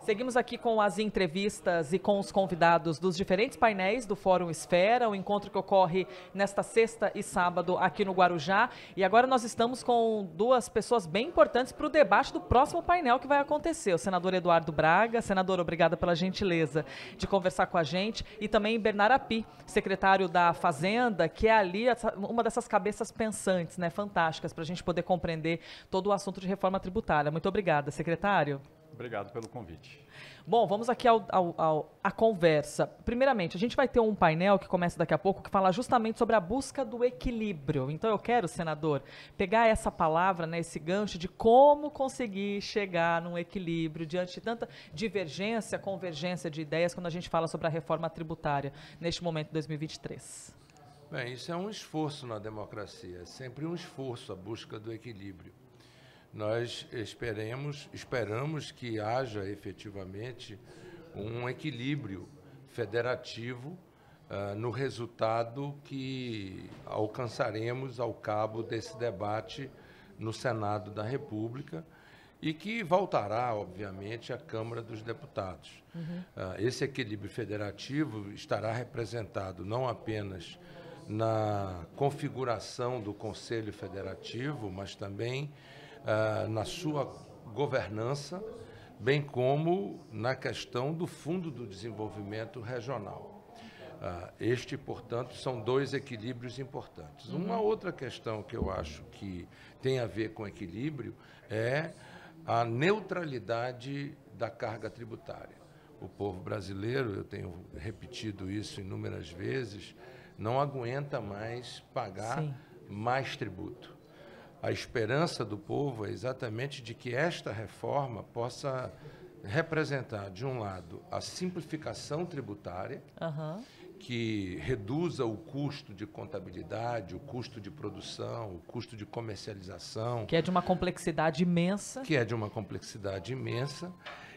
Seguimos aqui com as entrevistas e com os convidados dos diferentes painéis do Fórum Esfera, o encontro que ocorre nesta sexta e sábado aqui no Guarujá. E agora nós estamos com duas pessoas bem importantes para o debate do próximo painel que vai acontecer. O senador Eduardo Braga. Senador, obrigada pela gentileza de conversar com a gente. E também Bernardo Api, secretário da Fazenda, que é ali uma dessas cabeças pensantes, né, fantásticas, para a gente poder compreender todo o assunto de reforma tributária. Muito obrigada, secretário. Obrigado pelo convite. Bom, vamos aqui à conversa. Primeiramente, a gente vai ter um painel que começa daqui a pouco que fala justamente sobre a busca do equilíbrio. Então eu quero, senador, pegar essa palavra, né, esse gancho de como conseguir chegar num equilíbrio diante de tanta divergência, convergência de ideias quando a gente fala sobre a reforma tributária neste momento de 2023. Bem, isso é um esforço na democracia, é sempre um esforço a busca do equilíbrio. Nós esperamos que haja efetivamente um equilíbrio federativo no resultado que alcançaremos ao cabo desse debate no Senado da República e que voltará, obviamente, à Câmara dos Deputados. Esse equilíbrio federativo estará representado não apenas na configuração do Conselho Federativo, mas também na sua governança, bem como na questão do Fundo do Desenvolvimento Regional. Portanto, são dois equilíbrios importantes. Uma outra questão que eu acho que tem a ver com equilíbrio é a neutralidade da carga tributária. O povo brasileiro, eu tenho repetido isso inúmeras vezes, não aguenta mais pagar mais tributo. A esperança do povo é exatamente de que esta reforma possa representar, de um lado, a simplificação tributária, que reduza o custo de contabilidade, o custo de produção, o custo de comercialização. Que é de uma complexidade imensa.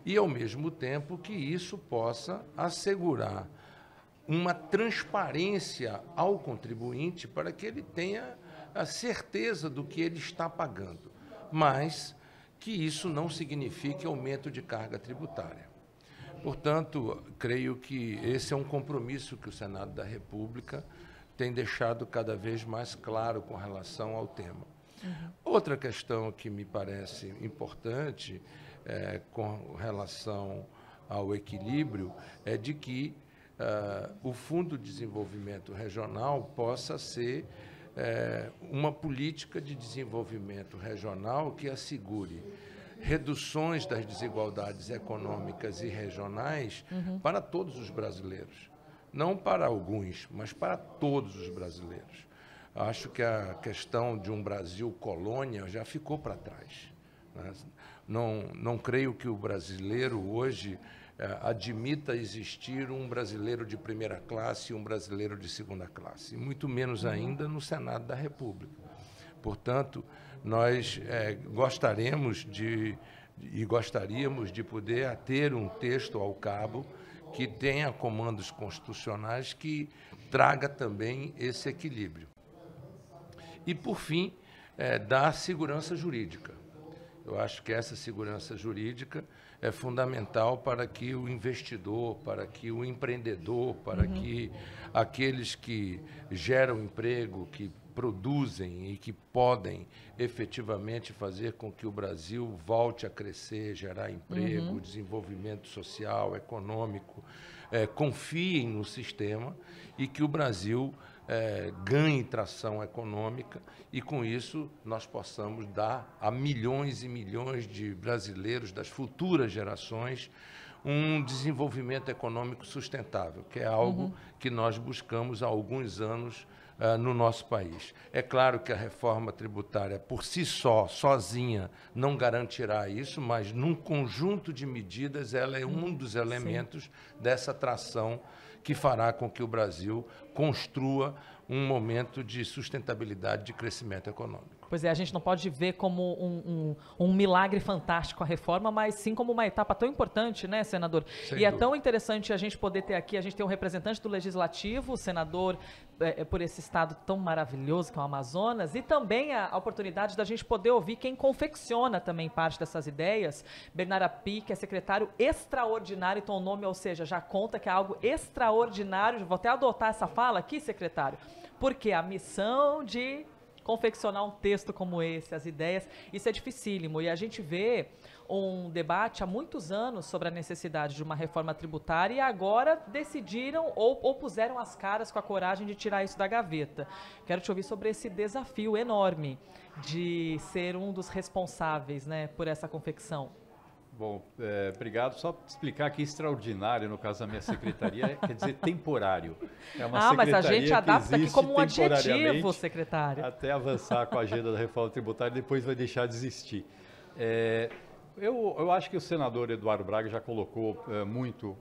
E, ao mesmo tempo, que isso possa assegurar uma transparência ao contribuinte para que ele tenha a certeza do que ele está pagando, mas que isso não signifique aumento de carga tributária. Portanto, creio que esse é um compromisso que o Senado da República tem deixado cada vez mais claro com relação ao tema. Outra questão que me parece importante com relação ao equilíbrio é de que o Fundo de Desenvolvimento Regional possa ser uma política de desenvolvimento regional que assegure reduções das desigualdades econômicas e regionais para todos os brasileiros. Não para alguns, mas para todos os brasileiros. Acho que a questão de um Brasil colônia já ficou para trás, né? Não creio que o brasileiro hoje admita existir um brasileiro de primeira classe e um brasileiro de segunda classe, e muito menos ainda no Senado da República. Portanto, nós gostaríamos de poder ter um texto ao cabo que tenha comandos constitucionais que traga também esse equilíbrio. E, por fim, da segurança jurídica. Eu acho que essa segurança jurídica é fundamental para que o investidor, para que o empreendedor, para que aqueles que geram emprego, que produzem e que podem efetivamente fazer com que o Brasil volte a crescer, gerar emprego, desenvolvimento social, econômico, confiem no sistema e que o Brasil ganhe tração econômica e, com isso, nós possamos dar a milhões e milhões de brasileiros, das futuras gerações, um desenvolvimento econômico sustentável, que é algo que nós buscamos há alguns anos no nosso país. É claro que a reforma tributária, por si só, sozinha, não garantirá isso, mas, num conjunto de medidas, ela é um dos elementos dessa tração que fará com que o Brasil construa um momento de sustentabilidade de crescimento econômico. Pois é, a gente não pode ver como um milagre fantástico a reforma, mas sim como uma etapa tão importante, né, senador? Sem e é dúvida. tão interessante a gente poder ter aqui, a gente tem um representante do Legislativo, o senador por esse estado tão maravilhoso que é o Amazonas, e também a oportunidade da gente poder ouvir quem confecciona também parte dessas ideias, Bernardo Api, que é secretário extraordinário, então o nome, ou seja, já conta que é algo extraordinário, vou até adotar essa fala aqui, secretário, porque a missão de confeccionar um texto como esse, as ideias, isso é dificílimo. E a gente vê um debate há muitos anos sobre a necessidade de uma reforma tributária e agora decidiram ou puseram as caras com a coragem de tirar isso da gaveta. Quero te ouvir sobre esse desafio enorme de ser um dos responsáveis, né, por essa confecção. Bom, obrigado. Só para explicar que extraordinário, no caso da minha secretaria, quer dizer temporário. É uma mas a gente adapta aqui como um adjetivo, secretário. Até avançar com a agenda da reforma tributária, depois vai deixar de existir. Eu acho que o senador Eduardo Braga já colocou muito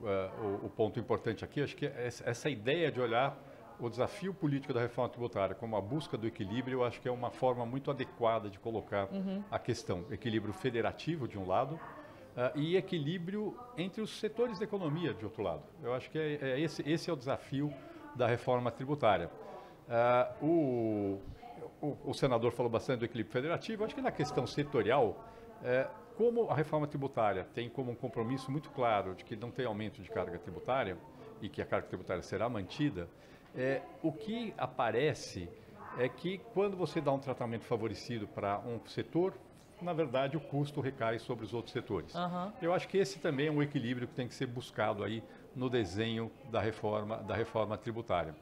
o ponto importante aqui. Acho que essa ideia de olhar o desafio político da reforma tributária como a busca do equilíbrio, eu acho que é uma forma muito adequada de colocar a questão. Equilíbrio federativo, de um lado, e equilíbrio entre os setores da economia, de outro lado. Eu acho que esse é o desafio da reforma tributária. O senador falou bastante do equilíbrio federativo. Acho que na questão setorial, como a reforma tributária tem como um compromisso muito claro de que não tem aumento de carga tributária e que a carga tributária será mantida, o que aparece é que quando você dá um tratamento favorecido para um setor, na verdade, o custo recai sobre os outros setores. Eu acho que esse também é um equilíbrio que tem que ser buscado aí no desenho da reforma tributária.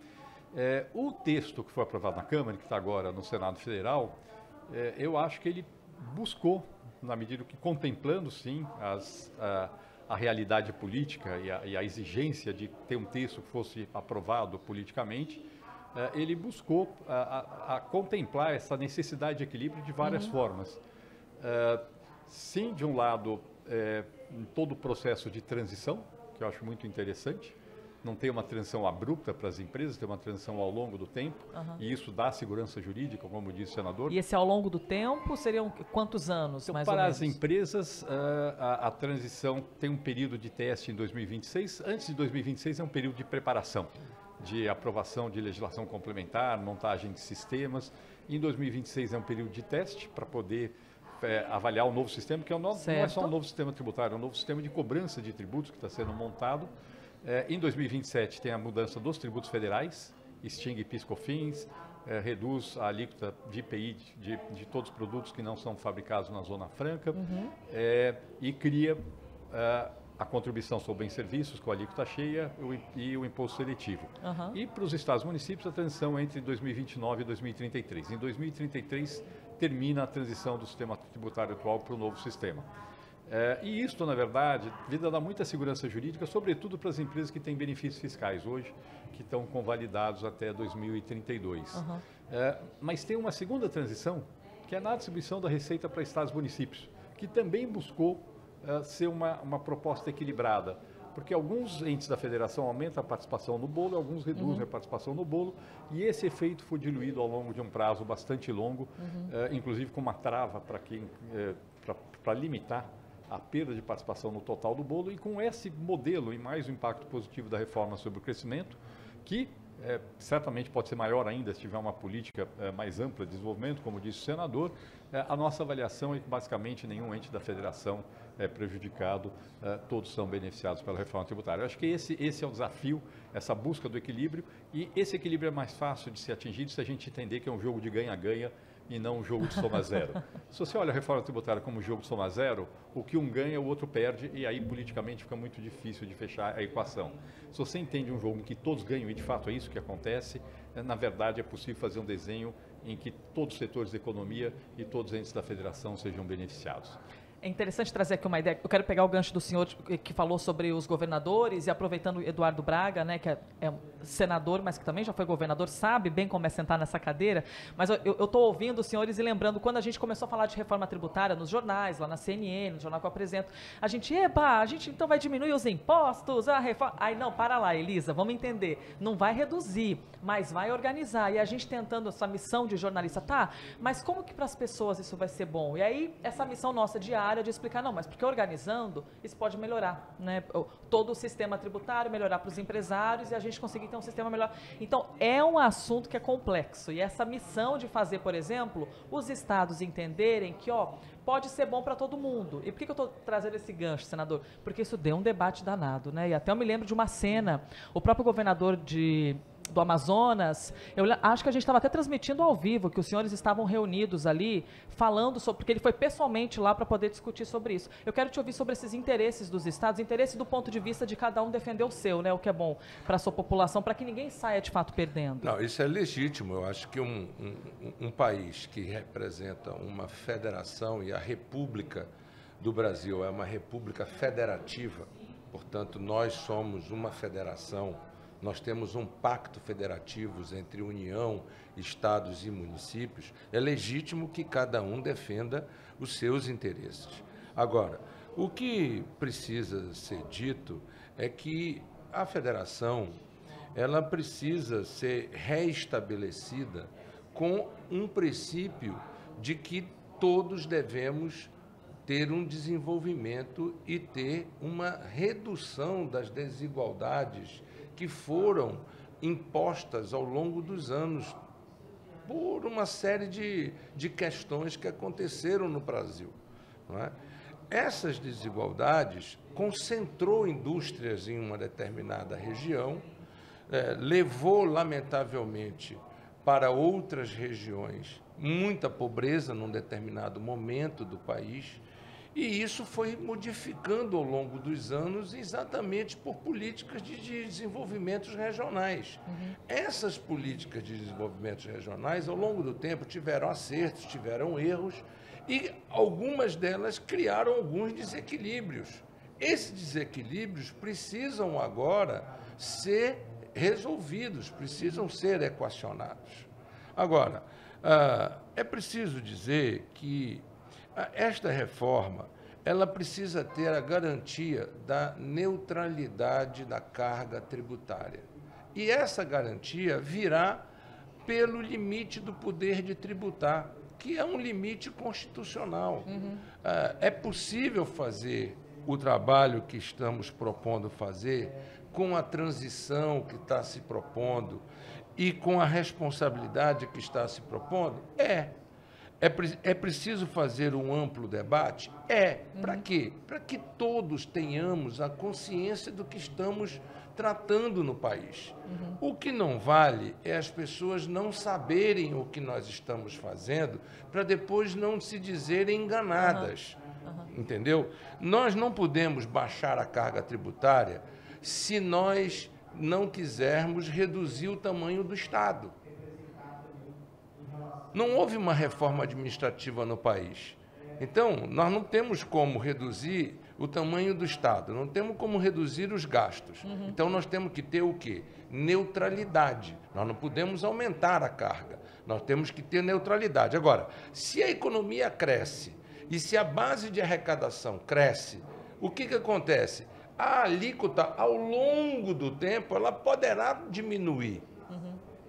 O texto que foi aprovado na Câmara, que está agora no Senado Federal, eu acho que ele buscou, na medida que contemplando, sim, a realidade política e a exigência de ter um texto que fosse aprovado politicamente, ele buscou a contemplar essa necessidade de equilíbrio de várias formas. Sim, de um lado, em todo o processo de transição, que eu acho muito interessante, não tem uma transição abrupta para as empresas, tem uma transição ao longo do tempo, e isso dá segurança jurídica, como disse o senador. E esse ao longo do tempo seriam quantos anos, então, mais ou menos? Para as empresas, a transição tem um período de teste em 2026. Antes de 2026 é um período de preparação, de aprovação de legislação complementar, montagem de sistemas. Em 2026 é um período de teste para poder avaliar o novo sistema, que não é só um novo sistema tributário, é um novo sistema de cobrança de tributos que está sendo montado. Em 2027 tem a mudança dos tributos federais, extingue PIS/COFINS, reduz a alíquota de IPI de todos os produtos que não são fabricados na Zona Franca, e cria a contribuição sobre bens e serviços com a alíquota cheia e o imposto seletivo. E para os estados e municípios a transição entre 2029 e 2033. Em 2033 termina a transição do sistema tributário atual para o novo sistema. E isto, na verdade, dá muita segurança jurídica, sobretudo para as empresas que têm benefícios fiscais hoje, que estão convalidados até 2032. Mas tem uma segunda transição, que é na distribuição da receita para estados e municípios, que também buscou ser uma proposta equilibrada, porque alguns entes da federação aumentam a participação no bolo, alguns reduzem a participação no bolo, e esse efeito foi diluído ao longo de um prazo bastante longo, inclusive com uma trava para limitar a perda de participação no total do bolo, e com esse modelo e mais o impacto positivo da reforma sobre o crescimento, que certamente pode ser maior ainda se tiver uma política mais ampla de desenvolvimento, como disse o senador, a nossa avaliação é que basicamente nenhum ente da federação é prejudicado, todos são beneficiados pela reforma tributária. Eu acho que esse é o desafio, essa busca do equilíbrio, e esse equilíbrio é mais fácil de ser atingido se a gente entender que é um jogo de ganha-ganha e não um jogo de soma zero. Se você olha a reforma tributária como um jogo de soma zero, o que um ganha, o outro perde, e aí politicamente fica muito difícil de fechar a equação. Se você entende um jogo em que todos ganham, e de fato é isso que acontece, na verdade é possível fazer um desenho em que todos os setores da economia e todos os entes da federação sejam beneficiados. É interessante trazer aqui uma ideia. Eu quero pegar o gancho do senhor que falou sobre os governadores e aproveitando o Eduardo Braga, né, que é um senador, mas que também já foi governador, sabe bem como é sentar nessa cadeira. Mas eu estou ouvindo os senhores e lembrando, quando a gente começou a falar de reforma tributária nos jornais, lá na CNN, no jornal que eu apresento, a gente então vai diminuir os impostos, a reforma... Aí não, para lá, Elisa, vamos entender. Não vai reduzir, mas vai organizar. E a gente tentando essa missão de jornalista, tá, mas como que para as pessoas isso vai ser bom? E aí, essa missão nossa diária de explicar, não, mas porque organizando, isso pode melhorar, né? Todo o sistema tributário, melhorar para os empresários e a gente conseguir ter um sistema melhor. Então, é um assunto que é complexo. E essa missão de fazer, por exemplo, os estados entenderem que, pode ser bom para todo mundo. E por que eu estou trazendo esse gancho, senador? Porque isso deu um debate danado, né? E até eu me lembro de uma cena, o próprio governador do Amazonas, eu acho que a gente estava até transmitindo ao vivo, que os senhores estavam reunidos ali, falando sobre, porque ele foi pessoalmente lá para poder discutir sobre isso. Eu quero te ouvir sobre esses interesses dos estados, interesse do ponto de vista de cada um defender o seu, né, o que é bom para a sua população, para que ninguém saia de fato perdendo. Não, isso é legítimo. Eu acho que um país que representa uma federação, e a República do Brasil é uma república federativa, portanto, nós somos uma federação. Nós temos um pacto federativo entre União, estados e municípios. É legítimo que cada um defenda os seus interesses. Agora, o que precisa ser dito é que a federação ela precisa ser reestabelecida com um princípio de que todos devemos ter um desenvolvimento e ter uma redução das desigualdades que foram impostas ao longo dos anos por uma série de questões que aconteceram no Brasil. Não é? Essas desigualdades concentrou indústrias em uma determinada região, levou, lamentavelmente, para outras regiões muita pobreza num determinado momento do país. E isso foi modificando ao longo dos anos exatamente por políticas de desenvolvimentos regionais. Essas políticas de desenvolvimentos regionais, ao longo do tempo, tiveram acertos, tiveram erros, e algumas delas criaram alguns desequilíbrios. Esses desequilíbrios precisam agora ser resolvidos, precisam ser equacionados. Agora, é preciso dizer que esta reforma, ela precisa ter a garantia da neutralidade da carga tributária. E essa garantia virá pelo limite do poder de tributar, que é um limite constitucional. É possível fazer o trabalho que estamos propondo fazer com a transição que está se propondo e com a responsabilidade que está se propondo? É preciso fazer um amplo debate? Para quê? Para que todos tenhamos a consciência do que estamos tratando no país. O que não vale é as pessoas não saberem o que nós estamos fazendo para depois não se dizerem enganadas. Entendeu? Nós não podemos baixar a carga tributária se nós não quisermos reduzir o tamanho do Estado. Não houve uma reforma administrativa no país. Então, nós não temos como reduzir o tamanho do Estado, não temos como reduzir os gastos. Então, nós temos que ter o quê? Neutralidade. Nós não podemos aumentar a carga, nós temos que ter neutralidade. Agora, se a economia cresce e se a base de arrecadação cresce, o que acontece? A alíquota, ao longo do tempo, ela poderá diminuir.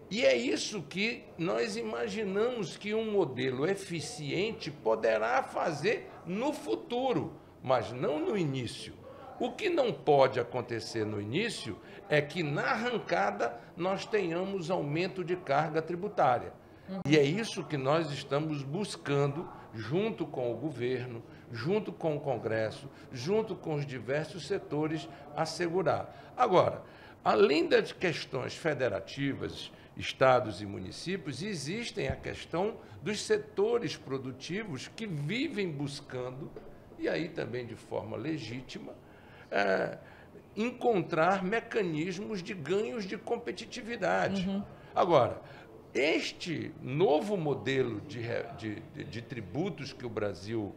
E é isso que nós imaginamos que um modelo eficiente poderá fazer no futuro, mas não no início. O que não pode acontecer no início é que, na arrancada, nós tenhamos aumento de carga tributária. E é isso que nós estamos buscando, junto com o governo, junto com o Congresso, junto com os diversos setores, assegurar. Agora, além das questões federativas, estados e municípios, existem a questão dos setores produtivos que vivem buscando, e aí também de forma legítima, encontrar mecanismos de ganhos de competitividade. Agora, este novo modelo de tributos que o Brasil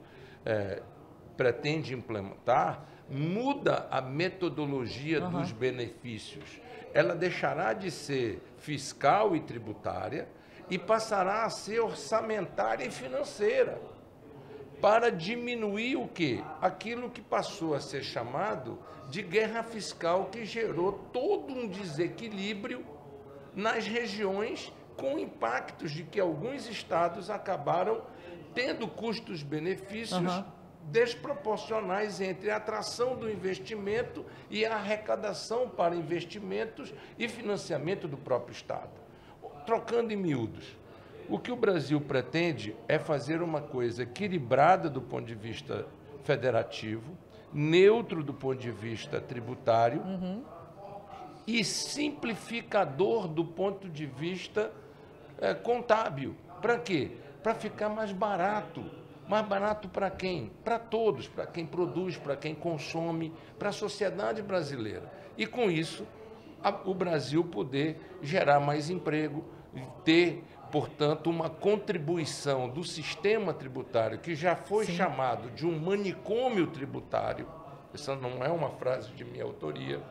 pretende implementar muda a metodologia dos benefícios. Ela deixará de ser fiscal e tributária e passará a ser orçamentária e financeira, para diminuir o quê? Aquilo que passou a ser chamado de guerra fiscal, que gerou todo um desequilíbrio nas regiões, com impactos de que alguns estados acabaram tendo custos-benefícios desproporcionais entre a atração do investimento e a arrecadação para investimentos e financiamento do próprio estado. Trocando em miúdos, o que o Brasil pretende é fazer uma coisa equilibrada do ponto de vista federativo, neutro do ponto de vista tributário e simplificador do ponto de vista contábil. Para quê? Para ficar mais barato. Mais barato para quem? Para todos, para quem produz, para quem consome, para a sociedade brasileira. E com isso, o Brasil poder gerar mais emprego, ter, portanto, uma contribuição do sistema tributário, que já foi chamado de um manicômio tributário. Essa não é uma frase de minha autoria,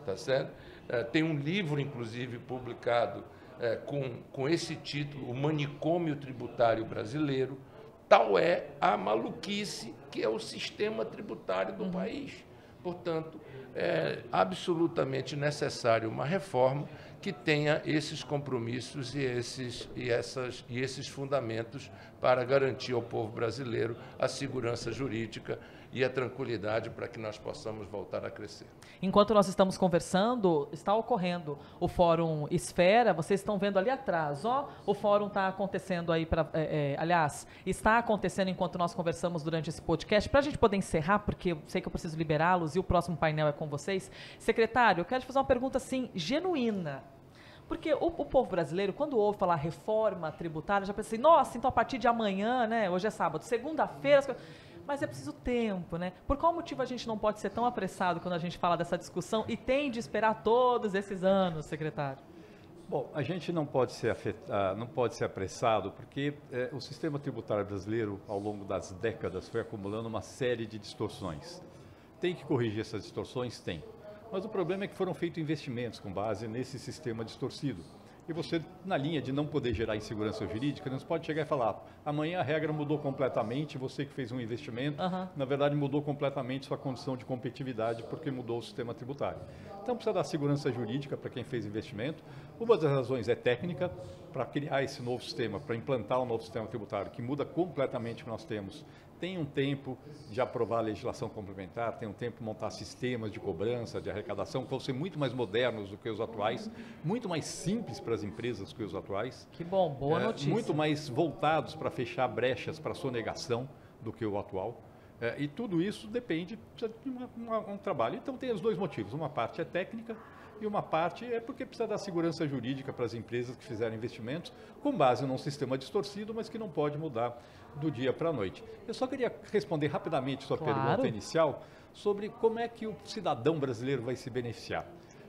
tá certo? Tem um livro, inclusive, publicado com esse título, O Manicômio Tributário Brasileiro. Tal é a maluquice que é o sistema tributário do país. Portanto, é absolutamente necessário uma reforma que tenha esses compromissos e esses fundamentos para garantir ao povo brasileiro a segurança jurídica e a tranquilidade para que nós possamos voltar a crescer. Enquanto nós estamos conversando, está ocorrendo o Fórum Esfera, vocês estão vendo ali atrás, ó, o fórum está acontecendo aí, aliás, está acontecendo enquanto nós conversamos durante esse podcast. Para a gente poder encerrar, porque eu sei que eu preciso liberá-los e o próximo painel é com vocês. Secretário, eu quero te fazer uma pergunta assim, genuína. Porque o povo brasileiro, quando ouve falar reforma tributária, já pensa assim, nossa, então a partir de amanhã, né, hoje é sábado, segunda-feira... Mas é preciso tempo, né? Por qual motivo a gente não pode ser tão apressado quando a gente fala dessa discussão e tem de esperar todos esses anos, secretário? Bom, a gente não pode ser apressado porque o sistema tributário brasileiro, ao longo das décadas, foi acumulando uma série de distorções. Tem que corrigir essas distorções? Tem. Mas o problema é que foram feitos investimentos com base nesse sistema distorcido. E você, na linha de não poder gerar insegurança jurídica, não pode chegar e falar, amanhã a regra mudou completamente, você que fez um investimento, na verdade mudou completamente sua condição de competitividade porque mudou o sistema tributário. Então precisa dar segurança jurídica para quem fez investimento. Uma das razões é técnica, para criar esse novo sistema, para implantar um novo sistema tributário que muda completamente o que nós temos. Tem um tempo de aprovar a legislação complementar, tem um tempo de montar sistemas de cobrança, de arrecadação, que vão ser muito mais modernos do que os atuais, muito mais simples para as empresas do que os atuais. Que bom, boa notícia. Muito mais voltados para fechar brechas para sonegação do que o atual. E tudo isso depende de um trabalho. Então tem os dois motivos, uma parte é técnica e uma parte é porque precisa dar segurança jurídica para as empresas que fizeram investimentos com base num sistema distorcido, mas que não pode mudar do dia para a noite. Eu só queria responder rapidamente sua pergunta inicial sobre como é que o cidadão brasileiro vai se beneficiar.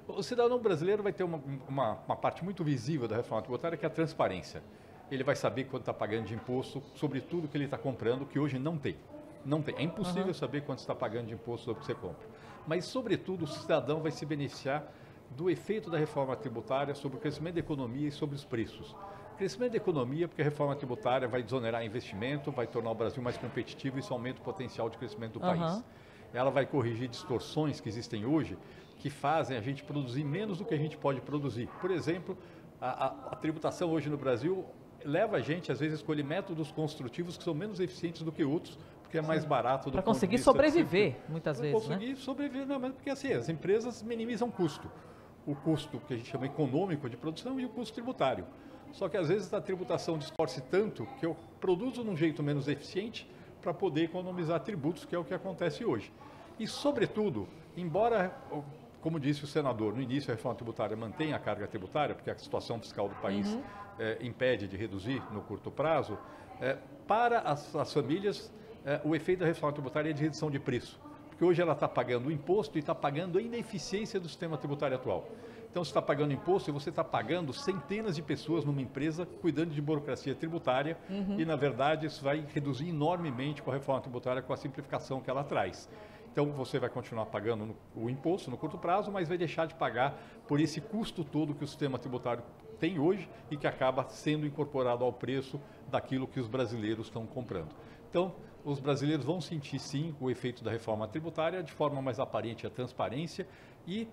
O cidadão brasileiro vai ter uma parte muito visível da reforma tributária, que é a transparência. Ele vai saber quanto está pagando de imposto sobre tudo que ele está comprando, que hoje não tem. Não tem. É impossível saber quanto está pagando de imposto sobre o que você compra. Mas, sobretudo, o cidadão vai se beneficiar do efeito da reforma tributária sobre o crescimento da economia e sobre os preços. Crescimento da economia, porque a reforma tributária vai desonerar investimento, vai tornar o Brasil mais competitivo e isso aumenta o potencial de crescimento do país. Ela vai corrigir distorções que existem hoje, que fazem a gente produzir menos do que a gente pode produzir. Por exemplo, a tributação hoje no Brasil leva a gente, às vezes, a escolher métodos construtivos que são menos eficientes do que outros, porque é mais barato do para conseguir sobreviver, muitas vezes, né? Para conseguir sobreviver, não, mas porque assim, as empresas minimizam custo. O custo que a gente chama econômico de produção e o custo tributário. Só que às vezes a tributação distorce tanto que eu produzo de um jeito menos eficiente para poder economizar tributos, que é o que acontece hoje. E, sobretudo, embora, como disse o senador, no início a reforma tributária mantenha a carga tributária, porque a situação fiscal do país impede de reduzir no curto prazo, para as famílias o efeito da reforma tributária é de redução de preço. Porque hoje ela está pagando o imposto e está pagando a ineficiência do sistema tributário atual. Então, você está pagando imposto e você está pagando centenas de pessoas numa empresa cuidando de burocracia tributária e, na verdade, isso vai reduzir enormemente com a reforma tributária, com a simplificação que ela traz. Então, você vai continuar pagando o imposto no curto prazo, mas vai deixar de pagar por esse custo todo que o sistema tributário tem hoje e que acaba sendo incorporado ao preço daquilo que os brasileiros estão comprando. Então, os brasileiros vão sentir, sim, o efeito da reforma tributária de forma mais aparente, a transparência e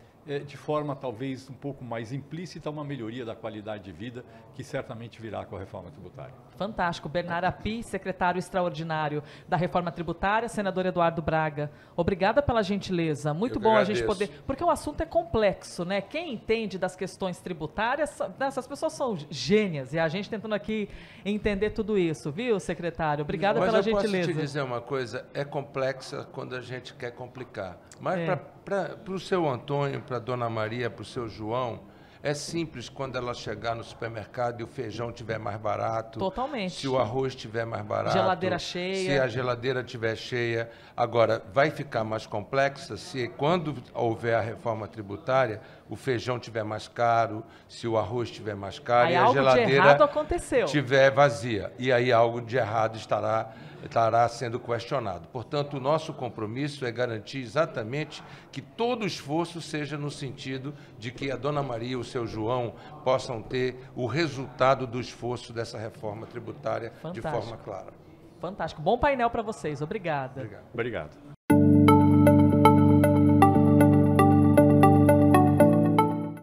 de forma talvez um pouco mais implícita uma melhoria da qualidade de vida que certamente virá com a reforma tributária. Fantástico. Bernardo Api, secretário extraordinário da reforma tributária, senador Eduardo Braga. Obrigada pela gentileza. Muito bom a gente poder... Porque o assunto é complexo, né? Quem entende das questões tributárias, essas pessoas são gênias e a gente tentando aqui entender tudo isso, viu, secretário? Obrigada pela gentileza. Mas eu posso te dizer uma coisa, é complexa quando a gente quer complicar. Mas para o seu Antônio, para a dona Maria, para o seu João, é simples quando ela chegar no supermercado e o feijão estiver mais barato. Totalmente. Se o arroz estiver mais barato. Geladeira cheia. Se a geladeira estiver cheia. Agora, vai ficar mais complexa se quando houver a reforma tributária, o feijão estiver mais caro, se o arroz estiver mais caro aí e a geladeira estiver vazia. E aí algo de errado estará sendo questionado. Portanto, o nosso compromisso é garantir exatamente que todo o esforço seja no sentido de que a dona Maria e o seu João possam ter o resultado do esforço dessa reforma tributária de forma clara. Fantástico. Bom painel para vocês. Obrigada. Obrigado.